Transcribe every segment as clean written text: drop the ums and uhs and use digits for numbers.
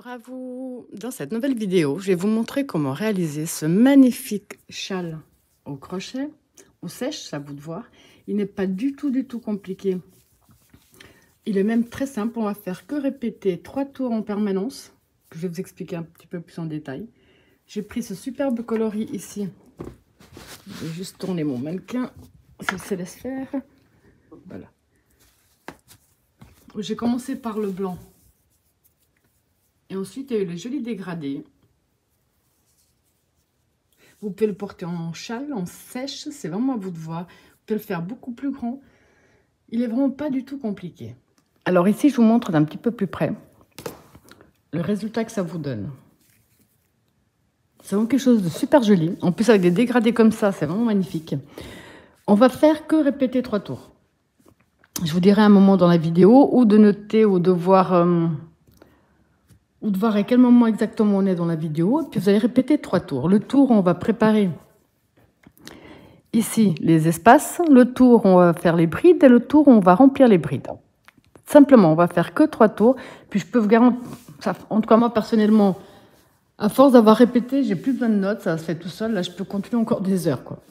à vous! Dans cette nouvelle vidéo, je vais vous montrer comment réaliser ce magnifique châle au crochet, ou sèche, c'est à vous de voir. Il n'est pas du tout compliqué. Il est même très simple, on va faire que répéter 3 tours en permanence, que je vais vous expliquer un petit peu plus en détail. J'ai pris ce superbe coloris ici. Je vais juste tourner mon mannequin, s'il se laisse faire. Voilà. J'ai commencé par le blanc. Et ensuite, il y a eu le joli dégradé. Vous pouvez le porter en châle, en sèche, c'est vraiment à vous de voir. Vous pouvez le faire beaucoup plus grand. Il est vraiment pas du tout compliqué. Alors ici, je vous montre d'un petit peu plus près le résultat que ça vous donne. C'est vraiment quelque chose de super joli. En plus, avec des dégradés comme ça, c'est vraiment magnifique. On va faire que répéter 3 tours. Je vous dirai un moment dans la vidéo, ou de noter, ou de voir à quel moment exactement on est dans la vidéo. Puis vous allez répéter 3 tours. Le tour, on va préparer ici les espaces. Le tour, on va faire les brides. Et le tour, on va remplir les brides. Simplement, on va faire que 3 tours. Puis je peux vous garantir, en tout cas moi personnellement, à force d'avoir répété, j'ai plus besoin de notes, ça se fait tout seul. Là, je peux continuer encore des heures, quoi.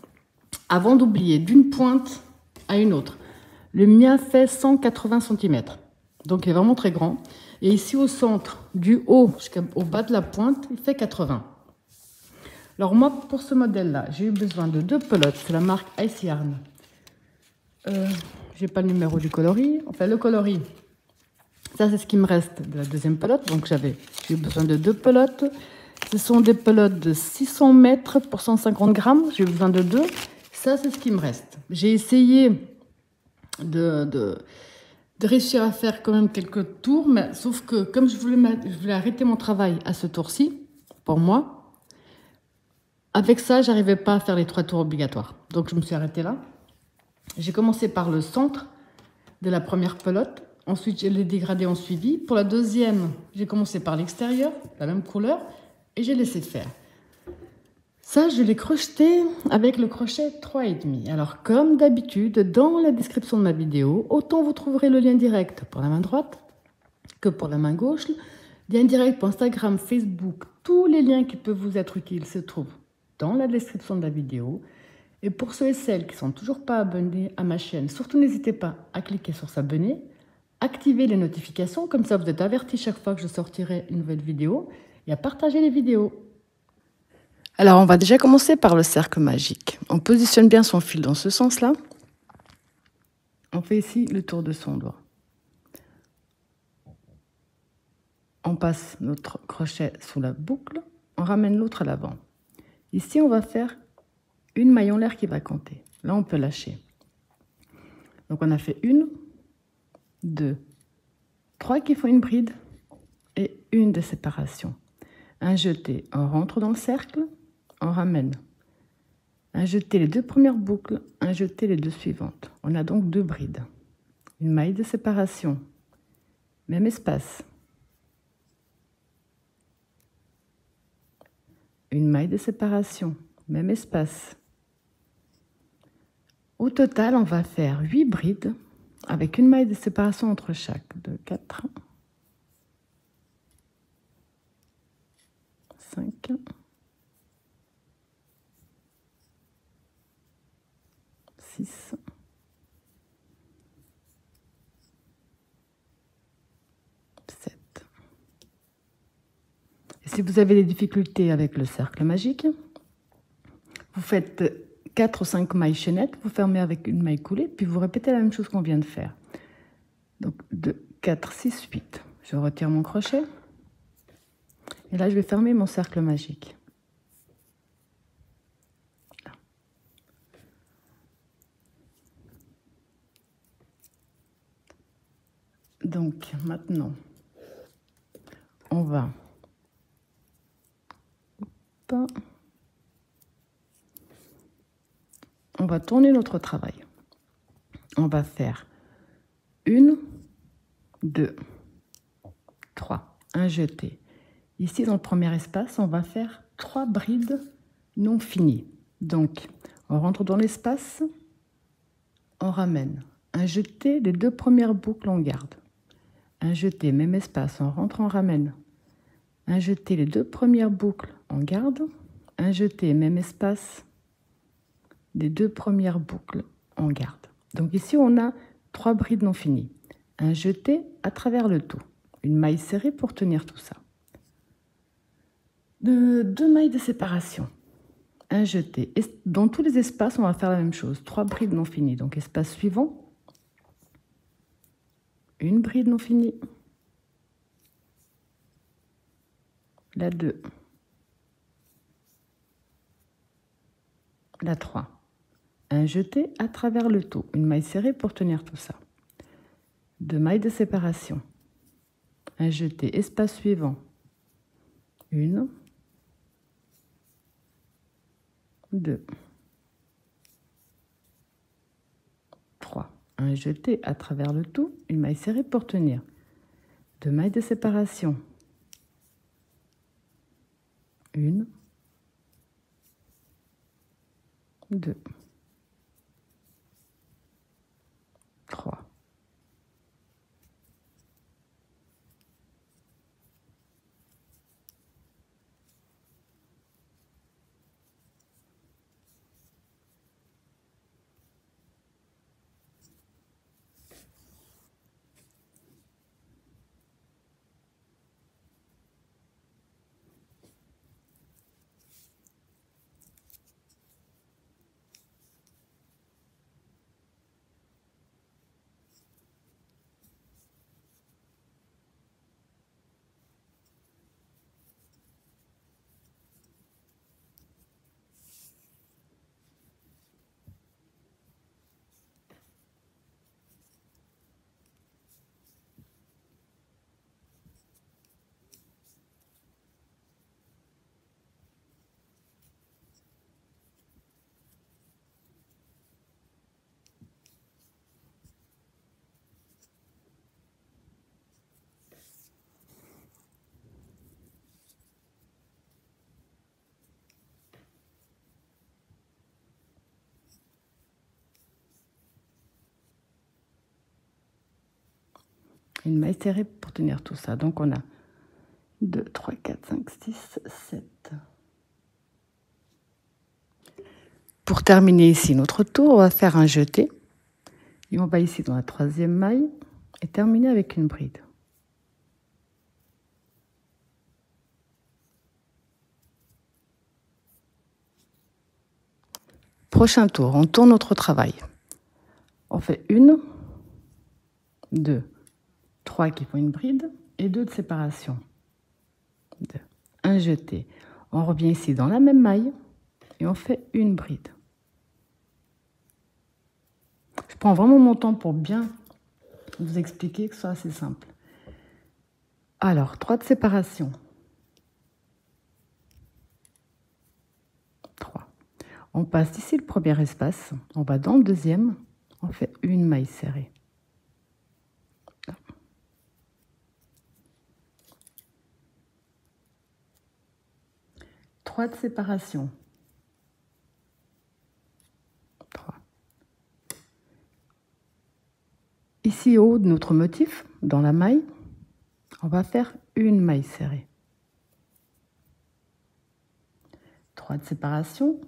Avant d'oublier, d'une pointe à une autre. Le mien fait 180 cm. Donc, il est vraiment très grand. Et ici, au centre, du haut jusqu'au bas de la pointe, il fait 80. Alors, moi, pour ce modèle-là, j'ai eu besoin de 2 pelotes. C'est la marque Ice Yarn. J'ai pas le numéro du coloris. Enfin, le coloris, ça, c'est ce qui me reste de la deuxième pelote. Donc, j'ai eu besoin de 2 pelotes. Ce sont des pelotes de 600 mètres pour 150 grammes. J'ai eu besoin de 2. Ça, c'est ce qui me reste. J'ai essayé de réussir à faire quand même quelques tours, mais sauf que comme je voulais arrêter mon travail à ce tour-ci, pour moi, avec ça, j'arrivais pas à faire les 3 tours obligatoires. Donc, je me suis arrêtée là. J'ai commencé par le centre de la première pelote. Ensuite, les dégradés ont suivi. Pour la deuxième, j'ai commencé par l'extérieur, la même couleur, et j'ai laissé faire. Ça, je l'ai crocheté avec le crochet 3,5. Alors, comme d'habitude, dans la description de ma vidéo, autant vous trouverez le lien direct pour la main droite que pour la main gauche. Lien direct pour Instagram, Facebook, tous les liens qui peuvent vous être utiles se trouvent dans la description de la vidéo. Et pour ceux et celles qui ne sont toujours pas abonnés à ma chaîne, surtout n'hésitez pas à cliquer sur s'abonner, activer les notifications, comme ça vous êtes avertis chaque fois que je sortirai une nouvelle vidéo, et à partager les vidéos. Alors, on va déjà commencer par le cercle magique. On positionne bien son fil dans ce sens-là. On fait ici le tour de son doigt. On passe notre crochet sous la boucle. On ramène l'autre à l'avant. Ici, on va faire une maille en l'air qui va compter. Là, on peut lâcher. Donc, on a fait 1, 2, 3 qui font une bride et une de séparation. Un jeté, on rentre dans le cercle. On ramène. Un jeté les 2 premières boucles, un jeté les 2 suivantes. On a donc 2 brides. Une maille de séparation. Même espace. Une maille de séparation. Même espace. Au total, on va faire 8 brides avec une maille de séparation entre chaque. 2, 4, 5, 6, 7. Et si vous avez des difficultés avec le cercle magique, vous faites 4 ou 5 mailles chaînettes, vous fermez avec une maille coulée, puis vous répétez la même chose qu'on vient de faire. Donc 2, 4, 6, 8. Je retire mon crochet. Et là, je vais fermer mon cercle magique. Là. Donc, maintenant, on va... On va tourner notre travail. On va faire 1, 2, 3, un jeté. Ici, dans le premier espace, on va faire 3 brides non finies. Donc, on rentre dans l'espace, on ramène. Un jeté, les 2 premières boucles, on garde. Un jeté, même espace, on rentre, on ramène. Un jeté, les 2 premières boucles, on garde. Un jeté, même espace, les 2 premières boucles, on garde. Donc ici, on a 3 brides non finies. Un jeté à travers le tout. Une maille serrée pour tenir tout ça. 2 mailles de séparation. Un jeté. Et dans tous les espaces, on va faire la même chose. 3 brides non finies. Donc espace suivant. Une bride non finie. La 2. La 3. Un jeté à travers le tout. Une maille serrée pour tenir tout ça. 2 mailles de séparation. Un jeté, espace suivant. 1, 2, 3. Un jeté à travers le tout, une maille serrée pour tenir. 2 mailles de séparation. 1, 2, 3. Une maille serrée pour tenir tout ça. Donc on a 2, 3, 4, 5, 6, 7. Pour terminer ici notre tour, on va faire un jeté. Et on va ici dans la 3e maille et terminer avec une bride. Prochain tour, on tourne notre travail. On fait 1, 2, 3 qui font une bride et 2 de séparation. 2. Un jeté. On revient ici dans la même maille et on fait une bride. Je prends vraiment mon temps pour bien vous expliquer que ce soit assez simple. Alors, 3 de séparation. 3. On passe ici le premier espace, on va dans le deuxième, on fait une maille serrée. 3 de séparation. 3. Ici, au haut de notre motif, dans la maille, on va faire une maille serrée. 3 de séparation.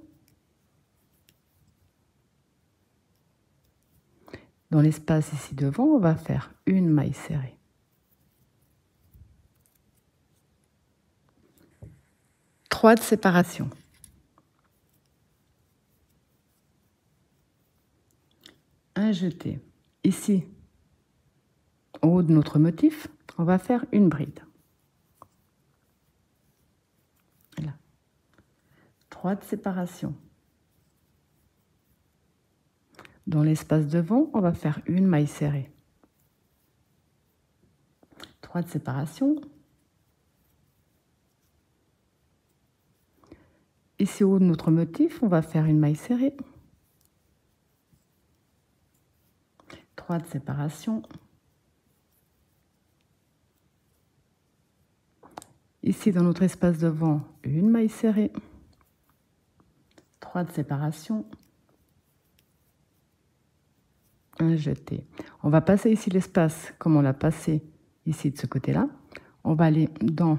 Dans l'espace ici devant, on va faire une maille serrée. 3 de séparation. Un jeté. Ici, au haut de notre motif, on va faire une bride. Là. 3 de séparation. Dans l'espace devant, on va faire une maille serrée. 3 de séparation. Ici, au haut de notre motif, on va faire une maille serrée. 3 de séparation. Ici, dans notre espace devant, une maille serrée. 3 de séparation. Un jeté. On va passer ici l'espace comme on l'a passé ici de ce côté-là. On va aller dans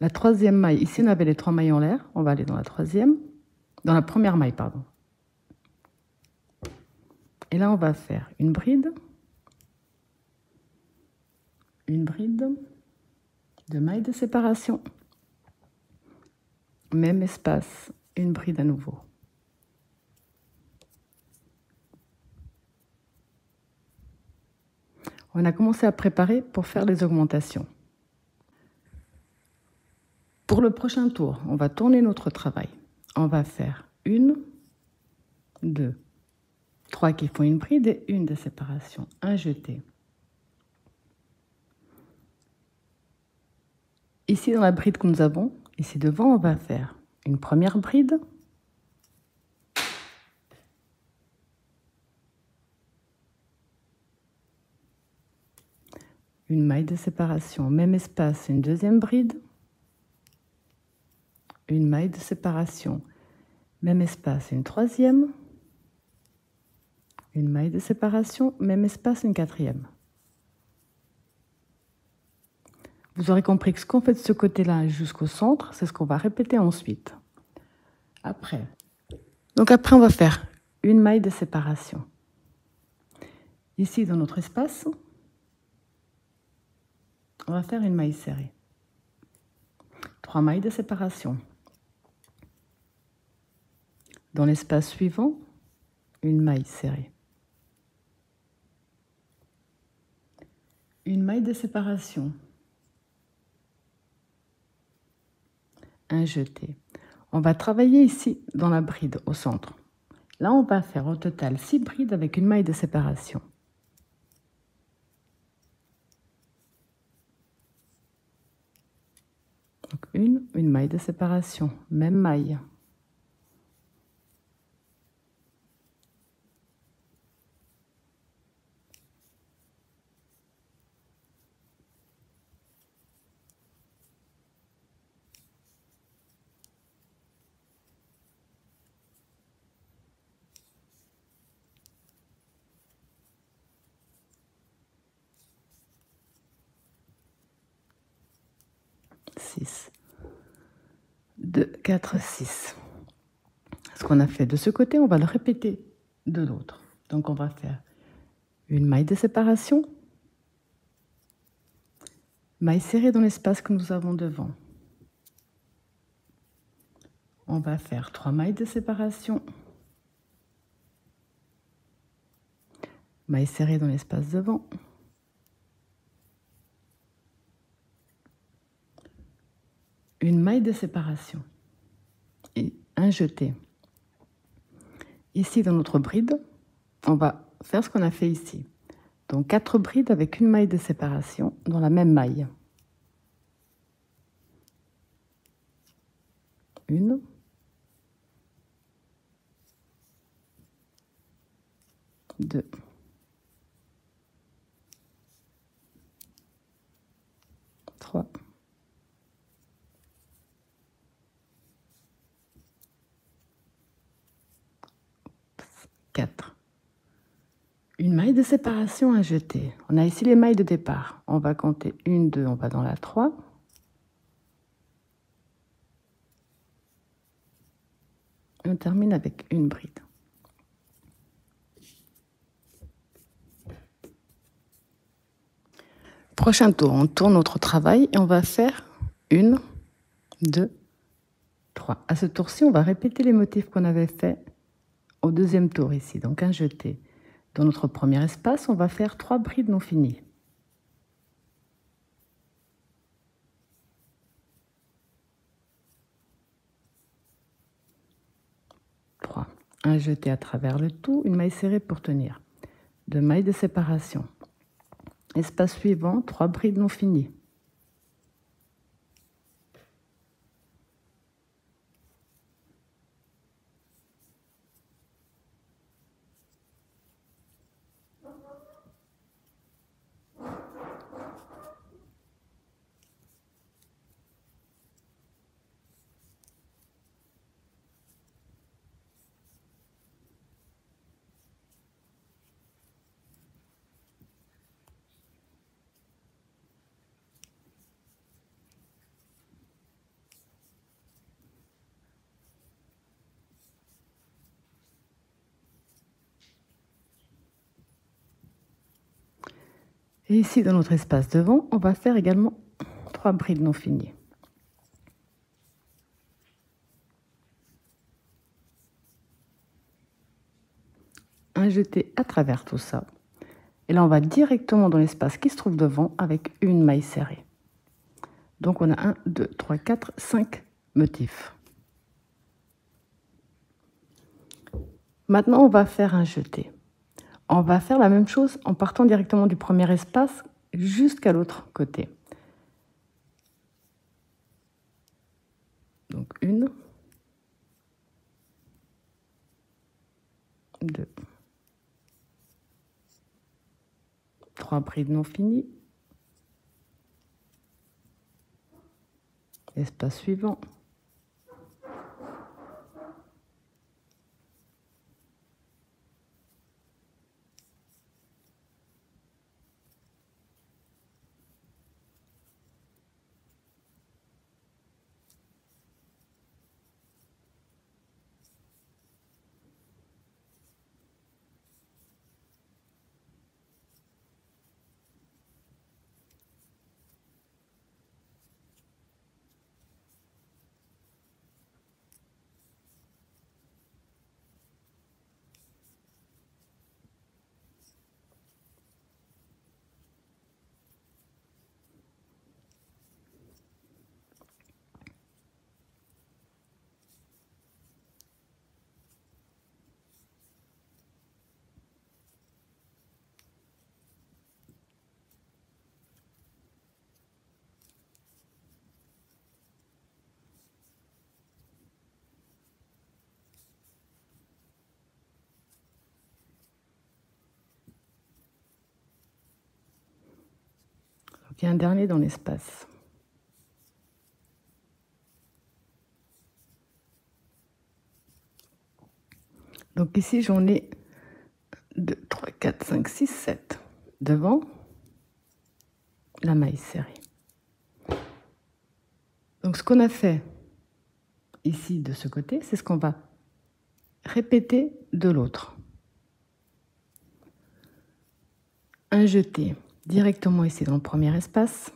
La troisième maille, ici on avait les 3 mailles en l'air, on va aller dans la troisième, dans la première maille, pardon. Et là on va faire une bride, 2 mailles de séparation, même espace, une bride à nouveau. On a commencé à préparer pour faire les augmentations. Pour le prochain tour, on va tourner notre travail. On va faire 1, 2, 3 qui font une bride et une de séparation, un jeté. Ici, dans la bride que nous avons, ici devant, on va faire une première bride, une maille de séparation, même espace, une deuxième bride, une maille de séparation, même espace, une troisième, une maille de séparation, même espace, une quatrième. Vous aurez compris que ce qu'on fait de ce côté-là jusqu'au centre, c'est ce qu'on va répéter ensuite. Après, on va faire une maille de séparation. Ici, dans notre espace, on va faire une maille serrée. 3 mailles de séparation. Dans l'espace suivant, une maille serrée. Une maille de séparation. Un jeté. On va travailler ici dans la bride au centre. Là, on va faire au total 6 brides avec une maille de séparation. Donc une maille de séparation, même maille. Six. 2, 4, 6. Ce qu'on a fait de ce côté, on va le répéter de l'autre. Donc on va faire une maille de séparation, maille serrée dans l'espace que nous avons devant. On va faire 3 mailles de séparation, maille serrée dans l'espace devant. Une maille de séparation et un jeté. Ici, dans notre bride, on va faire ce qu'on a fait ici. Donc 4 brides avec une maille de séparation dans la même maille. 1, 2, 3, 4. Une maille de séparation à jeter. On a ici les mailles de départ. On va compter 1, 2, on va dans la 3. Et on termine avec une bride. Prochain tour, on tourne notre travail et on va faire 1, 2, 3. À ce tour-ci, on va répéter les motifs qu'on avait fait au deuxième tour ici, donc un jeté. Dans notre premier espace, on va faire 3 brides non finies. 3. Un jeté à travers le tout, une maille serrée pour tenir. 2 mailles de séparation. Espace suivant, 3 brides non finies. Et ici, dans notre espace devant, on va faire également 3 brides non finies. Un jeté à travers tout ça. Et là, on va directement dans l'espace qui se trouve devant avec une maille serrée. Donc, on a 1, 2, 3, 4, 5 motifs. Maintenant, on va faire un jeté. On va faire la même chose en partant directement du premier espace jusqu'à l'autre côté. Donc, 1, 2, 3 brides non finies. Espace suivant. Donc, il y a un dernier dans l'espace. Donc ici, j'en ai 2, 3, 4, 5, 6, 7 devant la maille serrée. Donc ce qu'on a fait ici de ce côté, c'est ce qu'on va répéter de l'autre. Un jeté directement ici dans le premier espace.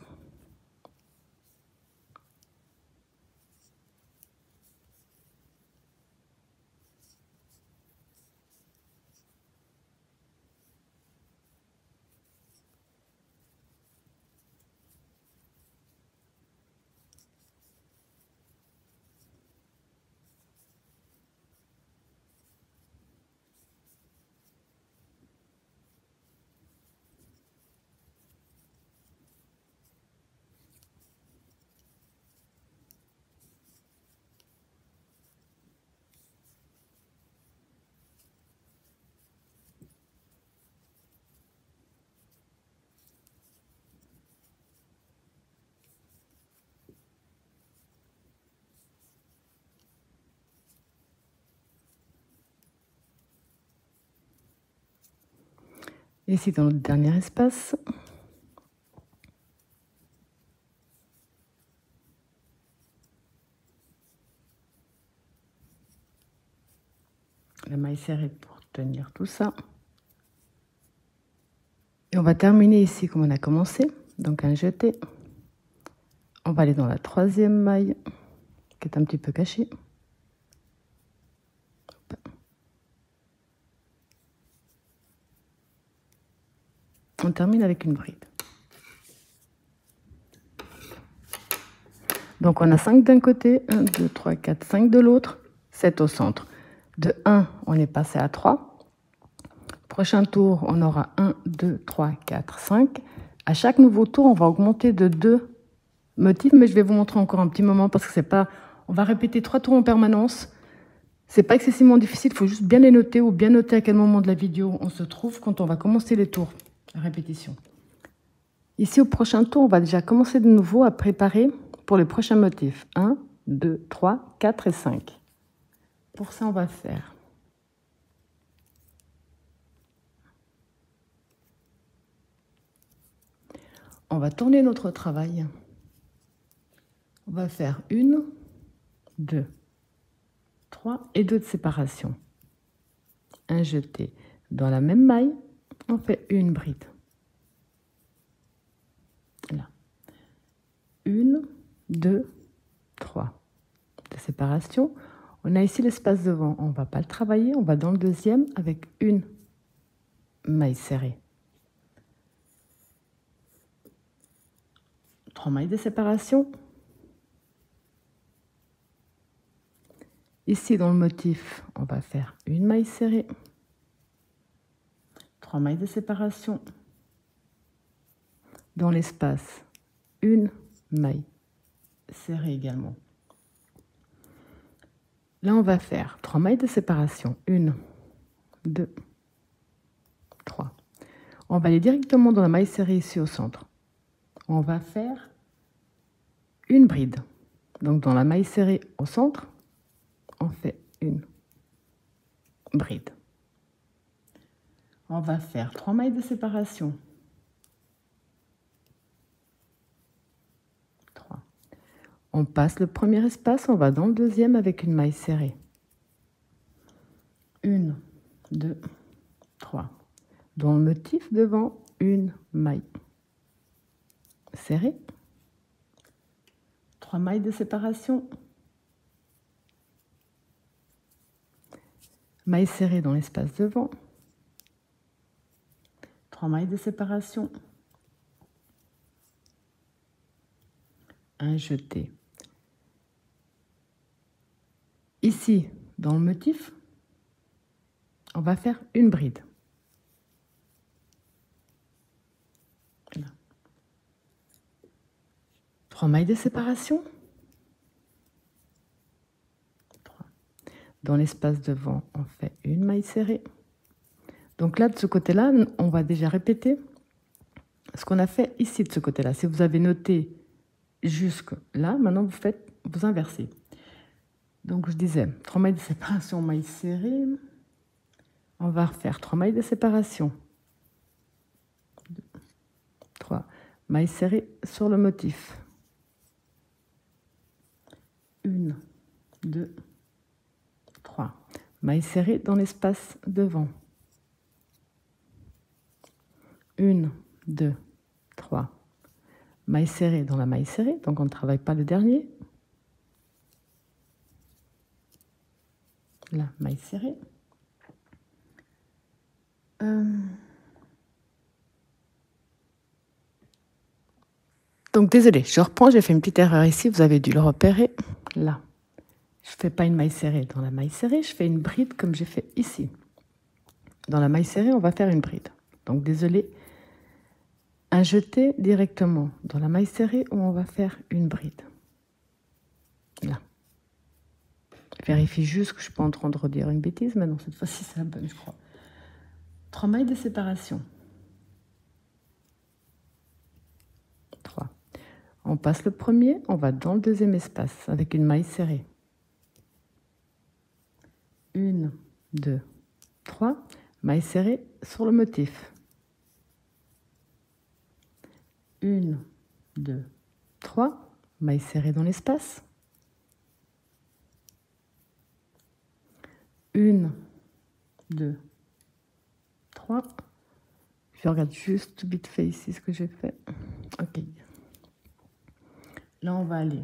Ici dans le dernier espace. La maille serrée pour tenir tout ça. Et on va terminer ici comme on a commencé, donc un jeté. On va aller dans la troisième maille qui est un petit peu cachée. On termine avec une bride. Donc on a 5 d'un côté, 1, 2, 3, 4, 5 de l'autre, 7 au centre. De 1, on est passé à 3. Prochain tour, on aura 1, 2, 3, 4, 5. À chaque nouveau tour, on va augmenter de 2 motifs, mais je vais vous montrer encore un petit moment parce que c'est pas... On va répéter 3 tours en permanence. C'est pas excessivement difficile, il faut juste bien les noter ou bien noter à quel moment de la vidéo on se trouve quand on va commencer les tours à répétition. Ici, au prochain tour, on va déjà commencer de nouveau à préparer pour les prochains motifs. 1, 2, 3, 4 et 5. Pour ça, on va faire... On va tourner notre travail. On va faire 1, 2, 3 et 2 de séparation. Un jeté dans la même maille, on fait une bride. 2, 3 de séparation. On a ici l'espace devant, on ne va pas le travailler, on va dans le deuxième avec une maille serrée. 3 mailles de séparation. Ici, dans le motif, on va faire une maille serrée, 3 mailles de séparation. Dans l'espace, une maille serrée également. Là, on va faire 3 mailles de séparation. 1, 2, 3. On va aller directement dans la maille serrée ici au centre. On va faire une bride. Donc, dans la maille serrée au centre, on fait une bride. On va faire 3 mailles de séparation. 3. On passe le premier espace, on va dans le deuxième avec une maille serrée. 1, 2, 3. Dans le motif devant, une maille serrée. 3 mailles de séparation. Maille serrée dans l'espace devant. 3 mailles de séparation. Un jeté. Ici, dans le motif, on va faire une bride. Là. 3 mailles de séparation. 3. Dans l'espace devant, on fait une maille serrée. Donc là, de ce côté-là, on va déjà répéter ce qu'on a fait ici de ce côté-là. Si vous avez noté jusque là, maintenant vous inversez. Donc je disais 3 mailles de séparation, maille serrée. On va refaire 3 mailles de séparation. 2, 3 mailles serrées sur le motif. 1, 2, 3 mailles serrées dans l'espace devant. 1, 2, 3 mailles serrées dans la maille serrée, donc on ne travaille pas le dernier. La maille serrée. Donc désolé, je reprends, j'ai fait une petite erreur ici, vous avez dû le repérer. Là, je ne fais pas une maille serrée dans la maille serrée, je fais une bride comme j'ai fait ici. Dans la maille serrée, on va faire une bride. Donc désolé, un jeté directement dans la maille serrée où on va faire une bride. Là. Je vérifie juste que je ne suis pas en train de redire une bêtise, mais non, cette fois-ci c'est la bonne, je crois. 3 mailles de séparation. 3. On passe le premier, on va dans le deuxième espace avec une maille serrée. 1, 2, 3. Maille serrée sur le motif. 1, 2, 3. Maille serrée dans l'espace. 1, 2, 3. Je regarde juste vite fait ici ce que j'ai fait. Ok. Là, on va aller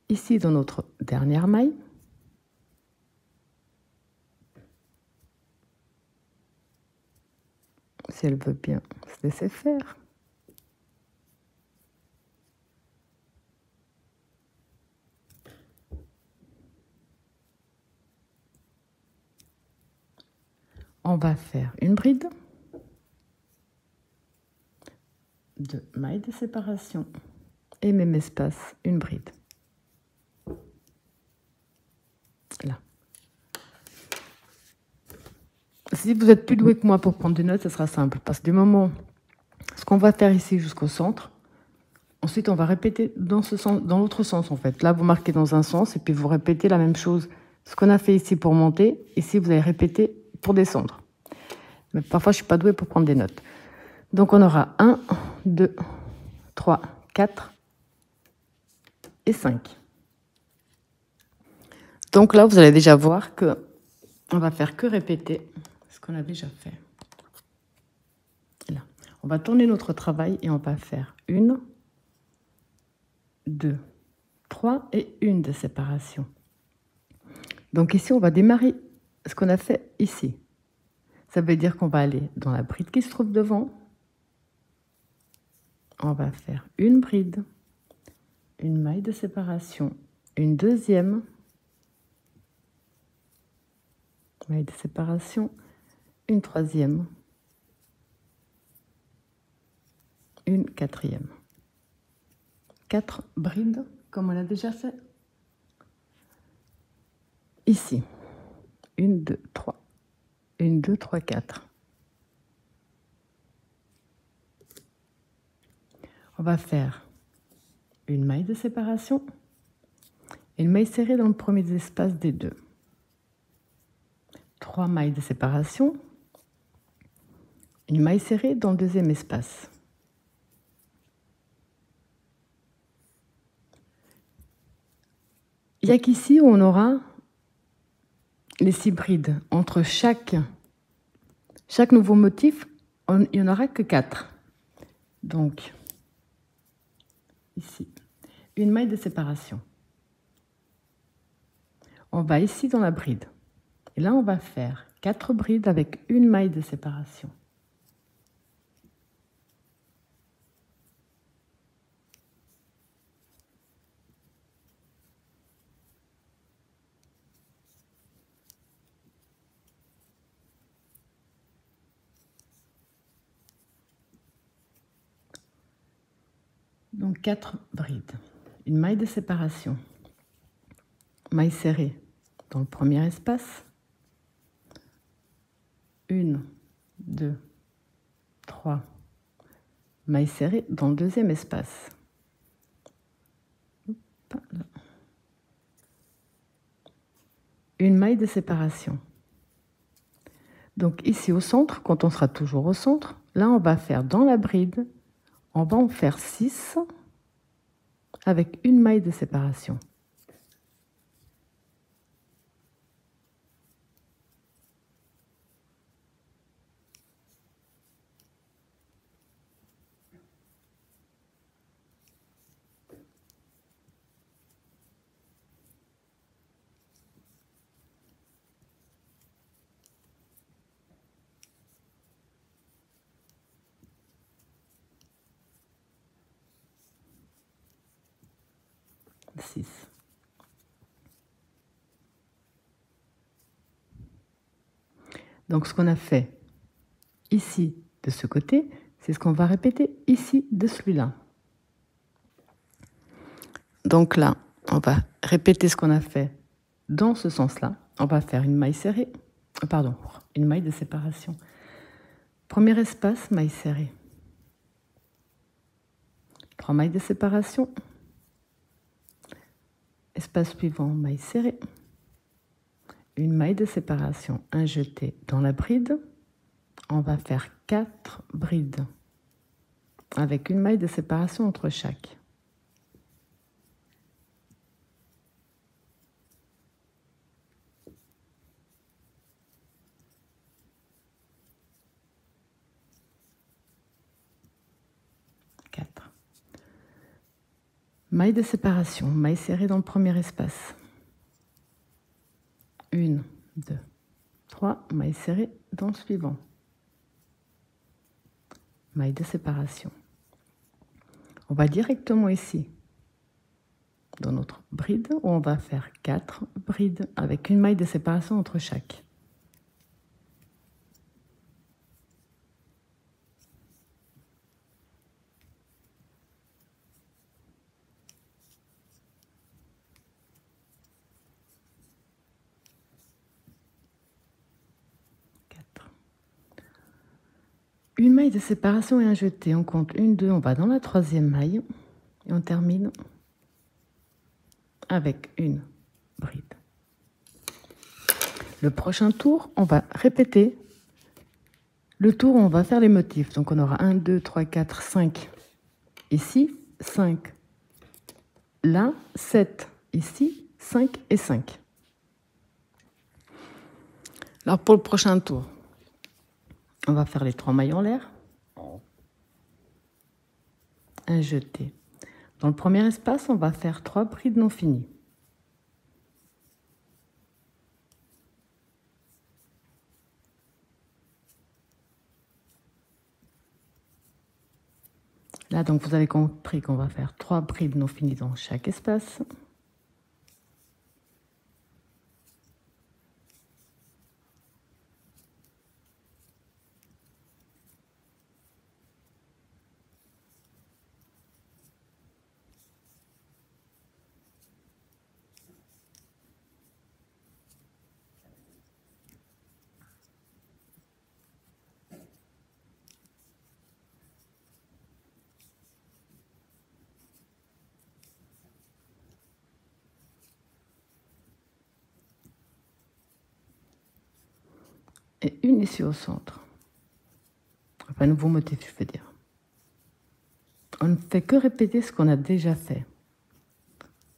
ici dans notre dernière maille. Si elle veut bien se laisser faire. On va faire une bride, 2 mailles de séparation et même espace, une bride. Là. Si vous êtes plus doué que moi pour prendre des notes, ce sera simple. Parce que du moment, ce qu'on va faire ici jusqu'au centre, ensuite on va répéter dans ce sens, dans l'autre sens en fait. Là, vous marquez dans un sens et puis vous répétez la même chose. Ce qu'on a fait ici pour monter, ici vous allez répéter pour descendre. Mais parfois, je ne suis pas douée pour prendre des notes. Donc, on aura 1, 2, 3, 4 et 5. Donc là, vous allez déjà voir qu'on va faire que répéter ce qu'on a déjà fait. Là. On va tourner notre travail et on va faire 1, 2, 3 et une de séparation. Donc ici, on va démarrer ce qu'on a fait ici. Ça veut dire qu'on va aller dans la bride qui se trouve devant. On va faire une bride, une maille de séparation, une deuxième maille de séparation, une troisième, une quatrième. 4 brides comme on l'a déjà fait ici. 1, 2, 3. 1, 2, 3, 4. On va faire une maille de séparation et une maille serrée dans le premier espace des deux. 3 mailles de séparation, une maille serrée dans le deuxième espace. Il n'y a qu'ici où on aura les 6 brides. Entre chaque nouveau motif, il n'y en aura que 4. Donc, ici, une maille de séparation. On va ici dans la bride. Et là, on va faire 4 brides avec une maille de séparation. Donc 4 brides, une maille de séparation, maille serrée dans le premier espace, 1, 2, 3, maille serrée dans le deuxième espace. Une maille de séparation. Donc ici au centre, quand on sera toujours au centre, là on va faire dans la bride, on va en faire 6 avec une maille de séparation. Donc ce qu'on a fait ici de ce côté, c'est ce qu'on va répéter ici de celui-là. Donc là, on va répéter ce qu'on a fait dans ce sens-là. On va faire une maille serrée, pardon, une maille de séparation. Premier espace, maille serrée. 3 mailles de séparation. Espace suivant, maille serrée. Une maille de séparation, un jeté dans la bride. On va faire 4 brides avec une maille de séparation entre chaque. Maille de séparation, maille serrée dans le premier espace. 1, 2, 3, maille serrée dans le suivant. Maille de séparation. On va directement ici, dans notre bride, où on va faire 4 brides avec une maille de séparation entre chaque. Une maille de séparation et un jeté. On compte 1, 2, on va dans la troisième maille et on termine avec une bride. Le prochain tour, on va répéter le tour où on va faire les motifs. Donc on aura 1, 2, 3, 4, 5 ici, 5 là, 7 ici, 5 et 5. Alors pour le prochain tour, on va faire les 3 mailles en l'air, un jeté Dans le premier espace, on va faire 3 brides non finies. Là, donc, vous avez compris qu'on va faire 3 brides non finies dans chaque espace. Et une ici au centre. Enfin, un nouveau motif, je veux dire. On ne fait que répéter ce qu'on a déjà fait.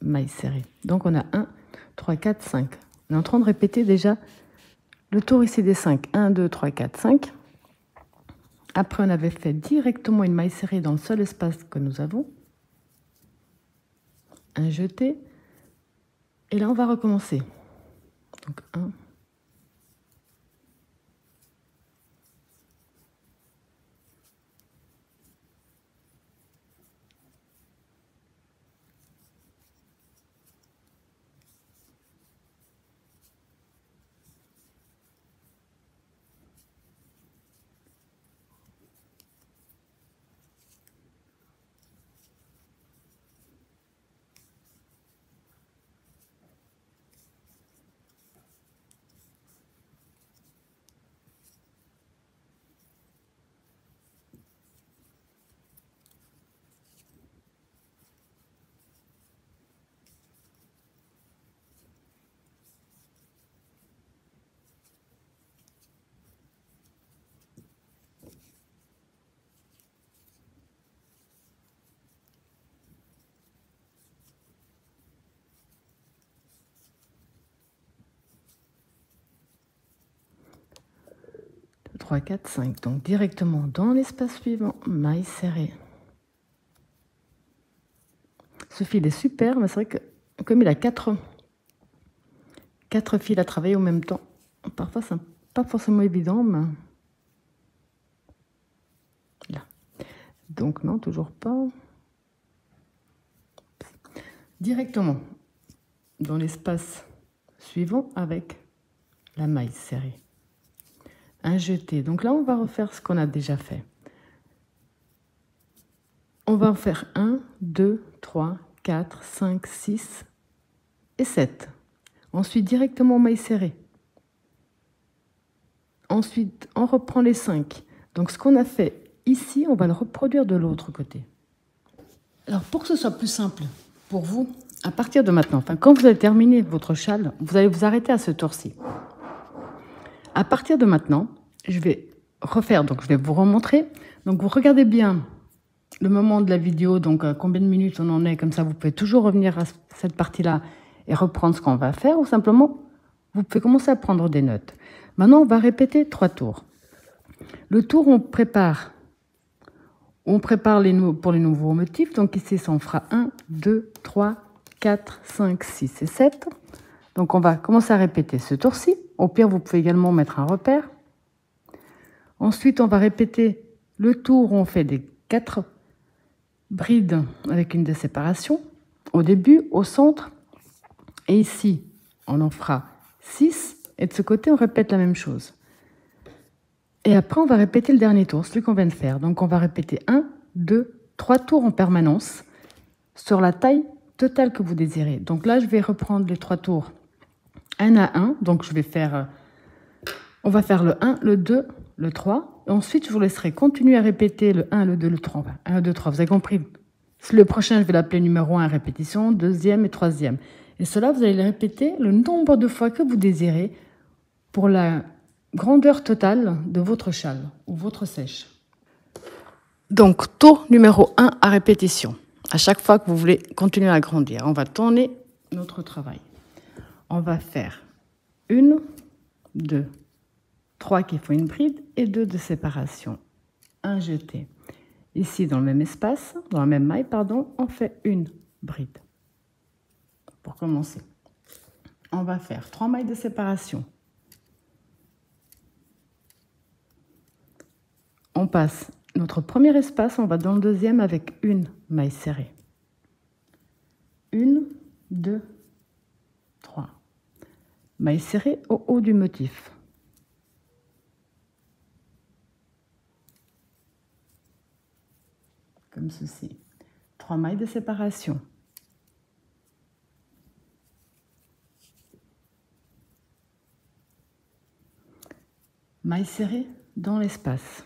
Mailles serrées. Donc on a 1, 3, 4, 5. On est en train de répéter déjà le tour ici des 5. 1, 2, 3, 4, 5. Après, on avait fait directement une maille serrée dans le seul espace que nous avons. Un jeté. Et là, on va recommencer. Donc 1. Deux, 3, 4, 5. Donc directement dans l'espace suivant, maille serrée. Ce fil est super, mais c'est vrai que comme il a 4 fils à travailler en même temps, parfois c'est pas forcément évident, mais là. Donc non, toujours pas. Directement dans l'espace suivant avec la maille serrée. Un jeté. Donc là, on va refaire ce qu'on a déjà fait. On va en faire 1, 2, 3, 4, 5, 6 et 7. Ensuite, directement maille serrée. Ensuite, on reprend les 5. Donc, ce qu'on a fait ici, on va le reproduire de l'autre côté. Alors, pour que ce soit plus simple pour vous, à partir de maintenant, enfin, quand vous avez terminé votre châle, vous allez vous arrêter à ce tour-ci. À partir de maintenant, je vais refaire, donc je vais vous remontrer. Donc, vous regardez bien le moment de la vidéo, donc combien de minutes on en est, comme ça, vous pouvez toujours revenir à cette partie-là et reprendre ce qu'on va faire, ou simplement, vous pouvez commencer à prendre des notes. Maintenant, on va répéter 3 tours. Le tour, on prépare pour les nouveaux motifs. Donc ici, ça en fera 1, 2, 3, 4, 5, 6 et 7. Donc on va commencer à répéter ce tour-ci. Au pire, vous pouvez également mettre un repère. Ensuite, on va répéter le tour où on fait des 4 brides avec une de séparation. Au début, au centre. Et ici, on en fera 6. Et de ce côté, on répète la même chose. Et après, on va répéter le dernier tour, celui qu'on vient de faire. Donc, on va répéter 1, 2, 3 tours en permanence sur la taille totale que vous désirez. Donc là, je vais reprendre les 3 tours un à un. Donc, je vais faire... on va faire le 1, le 2, le 3. Et ensuite, je vous laisserai continuer à répéter le 1, le 2, le 3. 1, 2, 3, vous avez compris? Le prochain, je vais l'appeler numéro 1, répétition, deuxième et troisième. Et cela, vous allez le répéter le nombre de fois que vous désirez pour la grandeur totale de votre châle ou votre sèche. Donc, tour numéro 1 à répétition. À chaque fois que vous voulez continuer à grandir, on va tourner notre travail. On va faire 1, 2, 3 qui font une bride et 2 de séparation. Un jeté. Ici, dans le même espace, dans la même maille, pardon, on fait une bride. Pour commencer, on va faire 3 mailles de séparation. On passe notre premier espace, on va dans le deuxième avec une maille serrée. 1, 2, 3. Maille serrée au haut du motif. Comme ceci. 3 mailles de séparation. Maille serrée dans l'espace.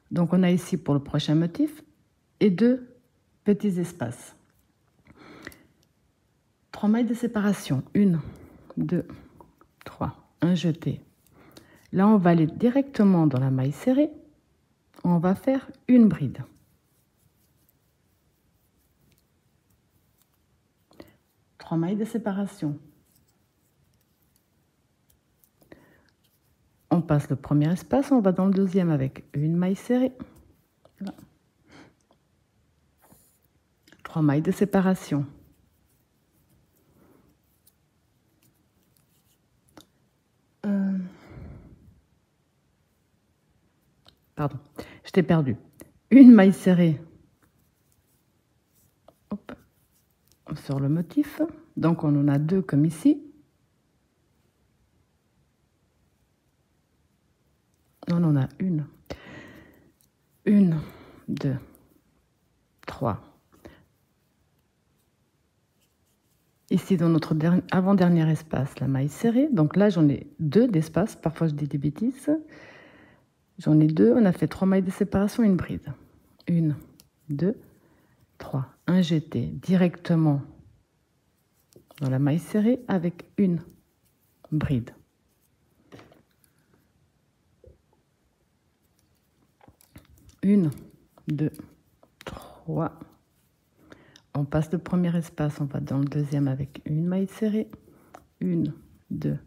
Donc on a ici pour le prochain motif et 2 petits espaces. 3 mailles de séparation. 1, 2, 3. Un jeté. Là, on va aller directement dans la maille serrée. On va faire une bride. Trois mailles de séparation. On passe le premier espace, on va dans le deuxième avec une maille serrée. Là. 3 mailles de séparation. Pardon, je t'ai perdu. Une maille serrée. Hop, sur le motif. Donc on en a 2 comme ici. On en a une. 1, 2, 3. Ici, dans notre avant-dernier espace, la maille serrée. Donc là, j'en ai 2 d'espace. Parfois, je dis des bêtises. J'en ai 2. On a fait 3 mailles de séparation, une bride. 1, 2, 3. Un jeté directement dans la maille serrée avec une bride. Une, 2, 3. On passe le premier espace, on va dans le deuxième avec une maille serrée. 1, 2,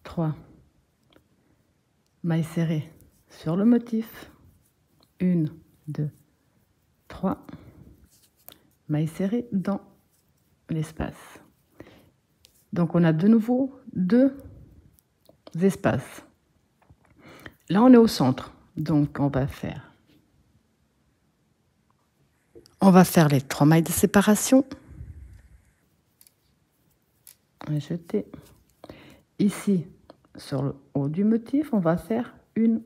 3. Maille serrée sur le motif. 1, 2, 3. Maille serrée dans l'espace. Donc on a de nouveau 2 espaces. Là on est au centre, donc on va faire les 3 mailles de séparation. Un jeté. Ici, sur le haut du motif, on va faire une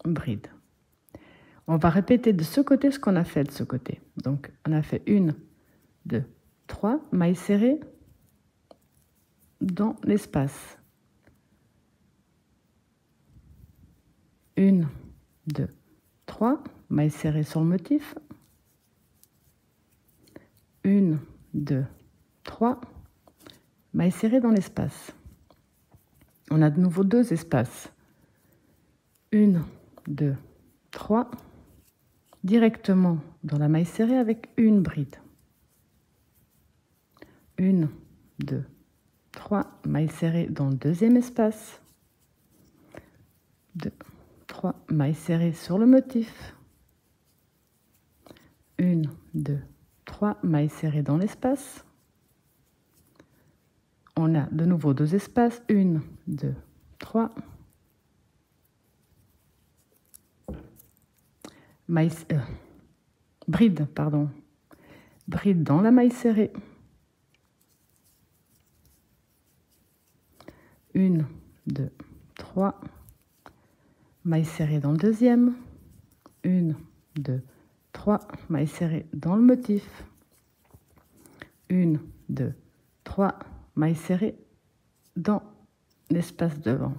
bride. On va répéter de ce côté ce qu'on a fait de ce côté. Donc, on a fait 1, 2, 3, mailles serrées dans l'espace. 1, 2, 3, mailles serrées sur le motif. 1, 2, 3, mailles serrées dans l'espace. On a de nouveau 2 espaces. 1, 2, 3, directement dans la maille serrée avec une bride. 1, 2, 3, mailles serrées dans le deuxième espace. 2, 3, mailles serrées sur le motif. 1, 2, 3, mailles serrées dans l'espace. On a de nouveau 2 espaces. 1, 2, 3. Bride, pardon. Bride dans la maille serrée. 1, 2, 3. Maille serrée dans le deuxième. 1, 2, 3. Maille serrée dans le motif. 1, 2, 3. Maille serrée dans l'espace devant.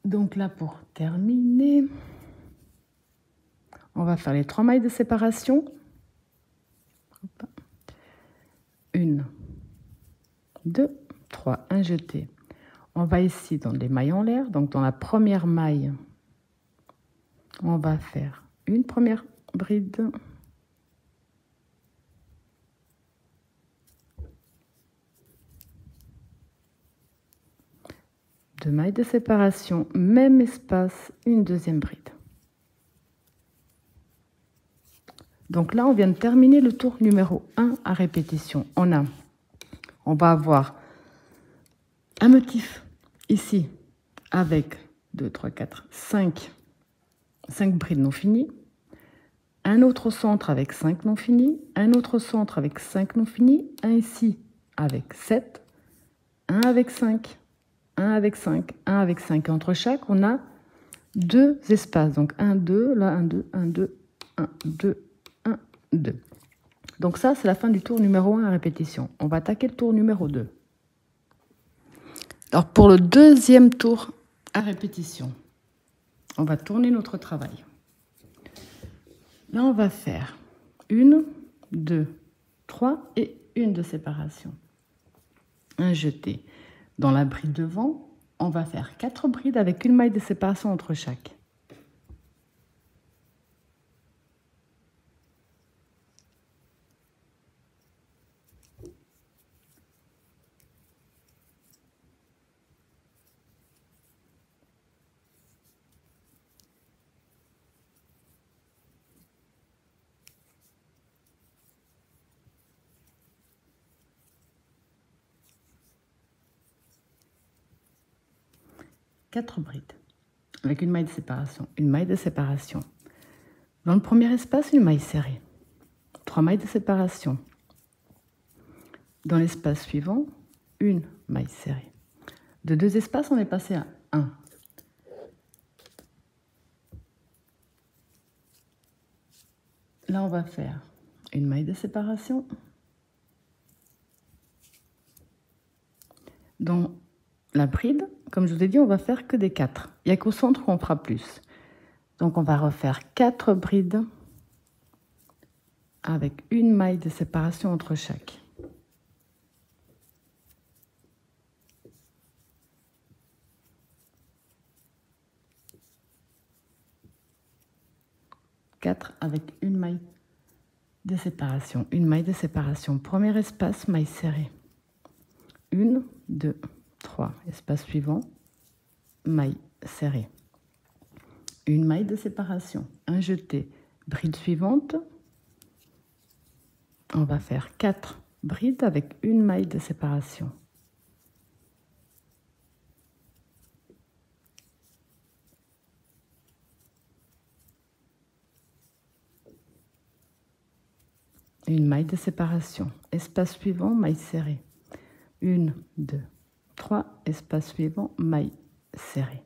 Donc là, pour terminer, on va faire les 3 mailles de séparation. 1, 2, 3, un jeté. On va ici dans les mailles en l'air, donc dans la première maille, on va faire une première bride. 2 mailles de séparation, même espace, une deuxième bride. Donc là, on vient de terminer le tour numéro 1 à répétition. On va avoir un motif ici avec 2, 3, 4, 5 brides non finies, un autre centre avec 5 non finis, un autre centre avec 5 non finis, un ici avec 7, un avec 5, un avec 5, un avec 5. Entre chaque, on a 2 espaces. Donc 1, 2, là 1, 2, 1, 2, 1, 2, 1, 2. Donc ça, c'est la fin du tour numéro 1 à répétition. On va attaquer le tour numéro 2. Alors pour le deuxième tour à répétition, on va tourner notre travail. Là, on va faire 1, 2, 3 et une de séparation. Un jeté dans la bride devant. On va faire 4 brides avec une maille de séparation entre chaque. Quatre brides avec une maille de séparation, une maille de séparation. Dans le premier espace, une maille serrée, 3 mailles de séparation. Dans l'espace suivant, une maille serrée. De 2 espaces, on est passé à 1. Là, on va faire une maille de séparation. Dans la bride, comme je vous ai dit, on va faire que des 4. Il n'y a qu'au centre qu'on fera plus. Donc, on va refaire 4 brides avec une maille de séparation entre chaque. Quatre avec une maille de séparation. Une maille de séparation. Premier espace, maille serrée. 1, 2, 3. Espace suivant, maille serrée. Une maille de séparation. Un jeté. Bride suivante. On va faire 4 brides avec une maille de séparation. Une maille de séparation. Espace suivant, maille serrée. 1, 2, 3. Espace suivant, maille serrée.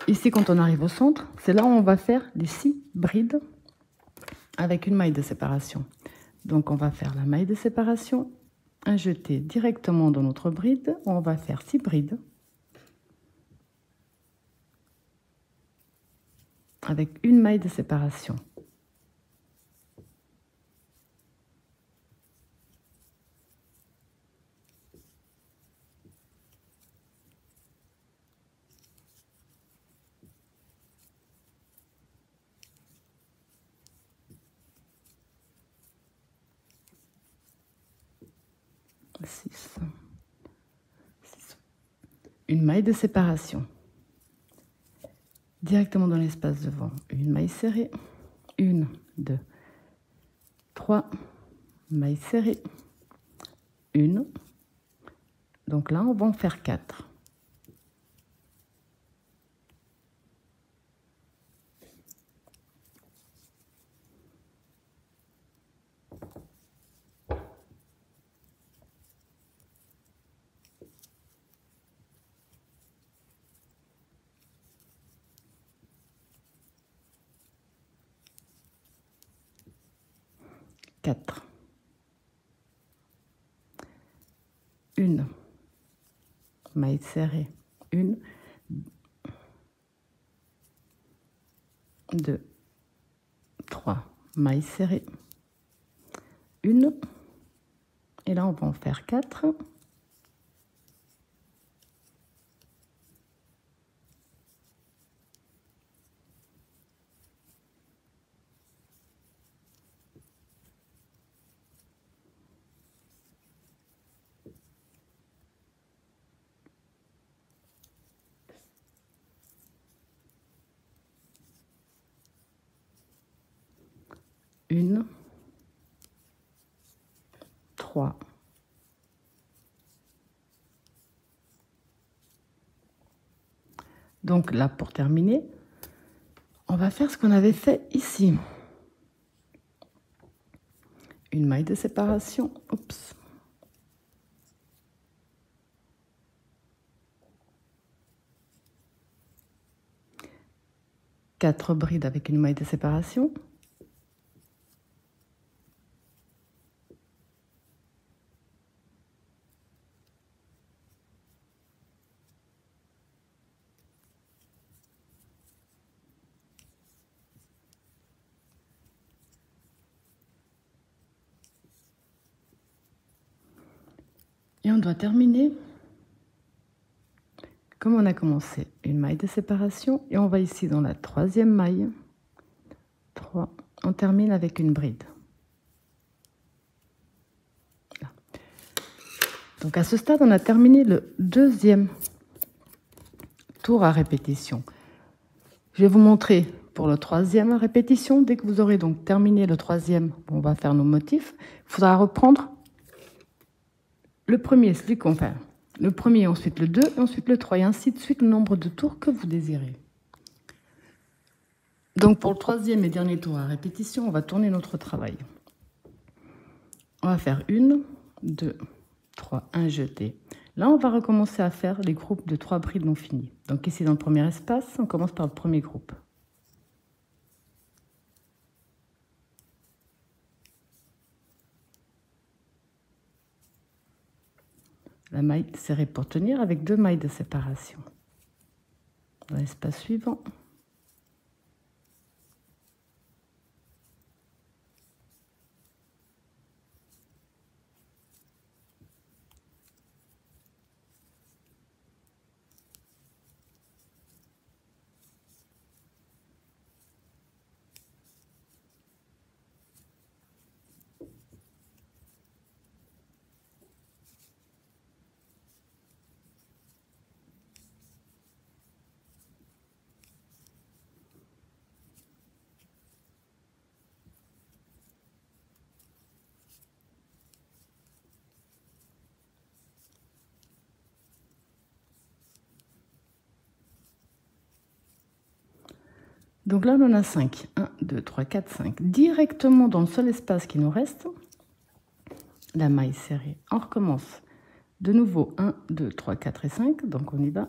Ici, quand on arrive au centre, c'est là où on va faire les 6 brides avec une maille de séparation. Donc, on va faire la maille de séparation, un jeté directement dans notre bride. On va faire 6 brides avec une maille de séparation. Une maille de séparation. Directement dans l'espace devant, une maille serrée. 1, 2, 3. Maille serrée. 1. Donc là, on va en faire 4. Une maille serrée, 1, 2, 3, maille serrée, 1, et là on va en faire 4. 1, 3, 'Donc là, pour terminer, on va faire ce qu'on avait fait ici. Une maille de séparation, oups. Quatre brides avec une maille de séparation. Et on doit terminer comme on a commencé, une maille de séparation, et on va ici dans la troisième maille, 3, on termine avec une bride. Là. Donc à ce stade, on a terminé le deuxième tour à répétition. Je vais vous montrer pour le troisième à répétition. Dès que vous aurez donc terminé le troisième, on va faire nos motifs. Il faudra reprendre le premier, celui qu'on fait. Le premier, ensuite le 2, et ensuite le 3, et ainsi de suite, le nombre de tours que vous désirez. Donc pour le troisième et dernier tour à répétition, on va tourner notre travail. On va faire 1, 2, 3, 1 jeté. Là, on va recommencer à faire les groupes de 3 brides non finies. Donc ici, dans le premier espace, on commence par le premier groupe. La maille serrée pour tenir avec 2 mailles de séparation. Dans l'espace suivant. Donc là, on en a 5. 1, 2, 3, 4, 5. Directement dans le seul espace qui nous reste, la maille serrée. On recommence de nouveau 1, 2, 3, 4 et 5. Donc on y va.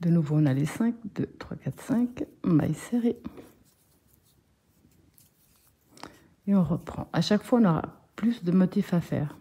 De nouveau, on a les 5, 2, 3, 4, 5, maille serrée. Et on reprend. À chaque fois, on aura plus de motifs à faire.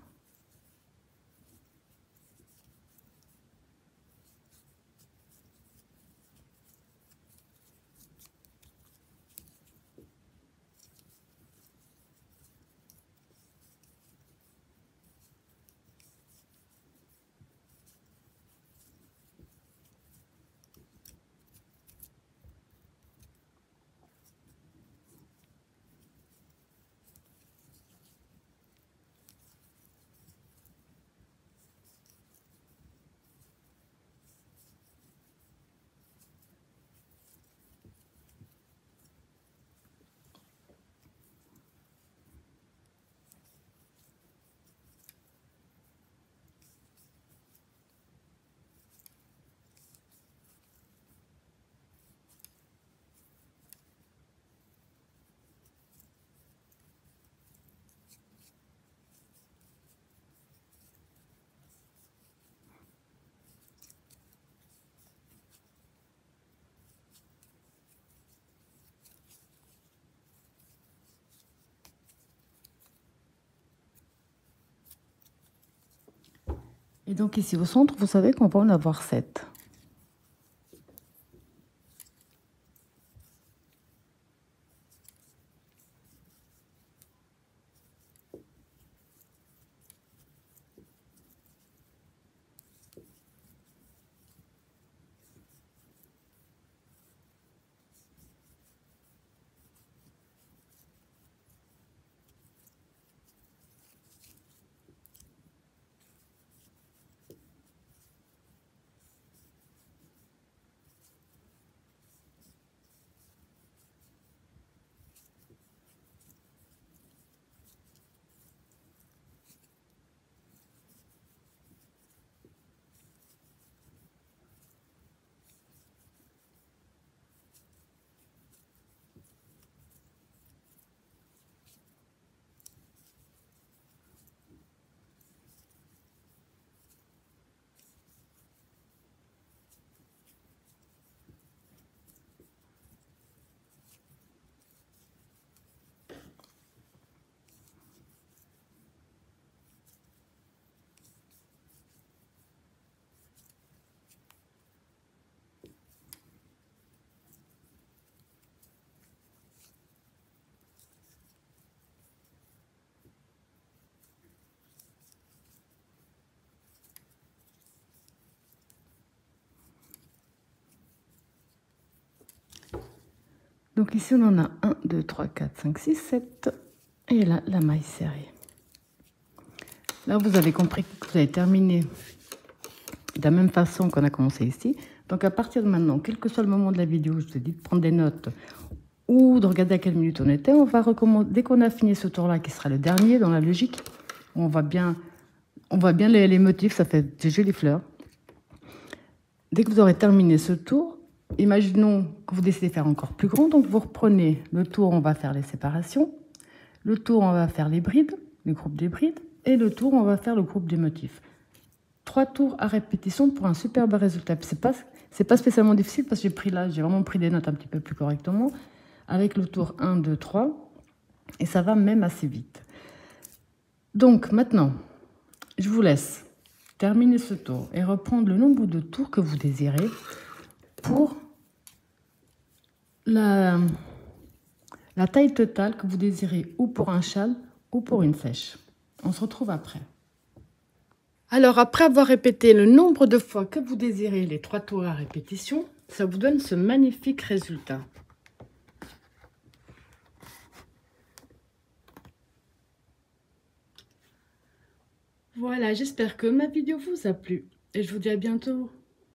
Et donc ici au centre, vous savez qu'on va en avoir 7. Donc ici on en a 1, 2, 3, 4, 5, 6, 7. Et là, la maille serrée. Là, vous avez compris que vous avez terminé de la même façon qu'on a commencé ici. Donc à partir de maintenant, quel que soit le moment de la vidéo, je vous ai dit de prendre des notes ou de regarder à quelle minute on était. On va recommencer, dès qu'on a fini ce tour-là, qui sera le dernier dans la logique, on voit bien les motifs, ça fait des jolies fleurs. Dès que vous aurez terminé ce tour, imaginons que vous décidez de faire encore plus grand, donc vous reprenez le tour, on va faire les séparations, le tour, on va faire les brides, les groupes des brides, et le tour, on va faire le groupe des motifs. 3 tours à répétition pour un superbe résultat. C'est pas spécialement difficile parce que j'ai vraiment pris des notes un petit peu plus correctement avec le tour 1, 2, 3 et ça va même assez vite. Donc maintenant, je vous laisse terminer ce tour et reprendre le nombre de tours que vous désirez pour la taille totale que vous désirez ou pour un châle ou pour une sèche. On se retrouve après. Alors, après avoir répété le nombre de fois que vous désirez les 3 tours à répétition, ça vous donne ce magnifique résultat. Voilà, j'espère que ma vidéo vous a plu et je vous dis à bientôt.